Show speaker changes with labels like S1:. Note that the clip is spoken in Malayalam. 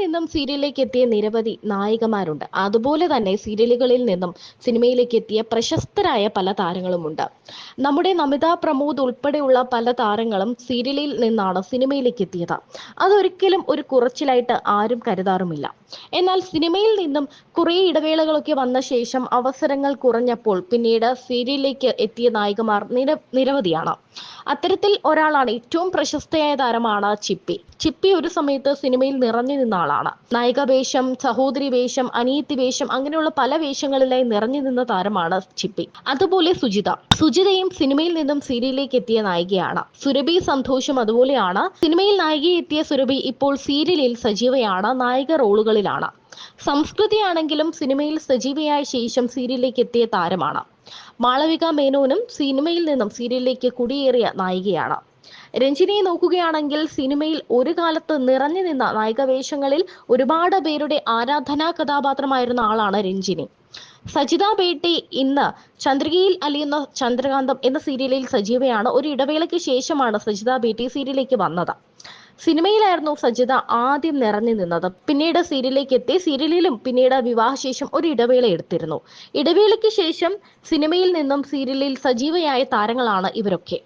S1: നിന്നും സീരിയലിലേക്ക് എത്തിയ നിരവധി നായികമാരുണ്ട്. അതുപോലെ തന്നെ സീരിയലുകളിൽ നിന്നും സിനിമയിലേക്ക് എത്തിയ പ്രശസ്തരായ പല താരങ്ങളുമുണ്ട്. നമ്മുടെ നമിത പ്രമോദ് ഉൾപ്പെടെയുള്ള പല താരങ്ങളും സീരിയലിൽ നിന്നാണ് സിനിമയിലേക്ക് എത്തിയത്. അതൊരിക്കലും ഒരു കുറച്ചിലായിട്ട് ആരും കരുതാറുമില്ല. എന്നാൽ സിനിമയിൽ നിന്നും കുറേ ഇടവേളകളൊക്കെ വന്ന ശേഷം അവസരങ്ങൾ കുറഞ്ഞപ്പോൾ പിന്നീട് സീരിയലിലേക്ക് എത്തിയ നായികമാർ നിരവധിയാണ്. അത്തരത്തിൽ ഒരാളാണ് ഏറ്റവും പ്രശസ്തയായ താരമാണ് ചിപ്പി. ചിപ്പി ഒരു സമയത്ത് സിനിമയിൽ നിറഞ്ഞു നിന്ന ആളാണ്. നായിക വേഷം, സഹോദരി വേഷം, അനിയത്തി വേഷം, അങ്ങനെയുള്ള പല വേഷങ്ങളിലായി നിറഞ്ഞു നിന്ന താരമാണ് ചിപ്പി. അതുപോലെ സുജിതയും സിനിമയിൽ നിന്നും സീരിയലിലേക്ക് എത്തിയ നായികയാണ്. സുരഭി സന്തോഷും അതുപോലെയാണ്. സിനിമയിൽ നായികയെ എത്തിയ സുരഭി ഇപ്പോൾ സീരിയലിൽ സജീവയാണ്, നായിക റോളുകളിലാണ്. സംസ്കൃതിയാണെങ്കിലും സിനിമയിൽ സജീവയായ ശേഷം സീരിയലിലേക്ക് എത്തിയ താരമാണ്. മാളവിക മേനോനും സിനിമയിൽ നിന്നും സീരിയലിലേക്ക് കുടിയേറിയ നായികയാണ്. രഞ്ജിനിയെ നോക്കുകയാണെങ്കിൽ സിനിമയിൽ ഒരു കാലത്ത് നിറഞ്ഞു നിന്ന നായിക വേഷങ്ങളിൽ ഒരുപാട് പേരുടെ ആരാധനാ കഥാപാത്രമായിരുന്ന ആളാണ് രഞ്ജിനി. സജിത ബേട്ടി ഇന്ന് ചന്ദ്രികയിൽ അലിയുന്ന ചന്ദ്രകാന്തം എന്ന സീരിയലിൽ സജീവയാണ്. ഒരു ഇടവേളയ്ക്ക് ശേഷമാണ് സജിത ബേട്ടി സീരിയലിലേക്ക് വന്നത്. സിനിമയിലായിരുന്നു സജിത ആദ്യം നിറഞ്ഞു നിന്നത്. പിന്നീട് സീരിയലിലേക്ക് എത്തി. സീരിയലിലും പിന്നീട് വിവാഹശേഷം ഒരു ഇടവേള എടുത്തിരുന്നു. ഇടവേളയ്ക്ക് ശേഷം സിനിമയിൽ നിന്നും സീരിയലിൽ സജീവയായ താരങ്ങളാണ് ഇവരൊക്കെ.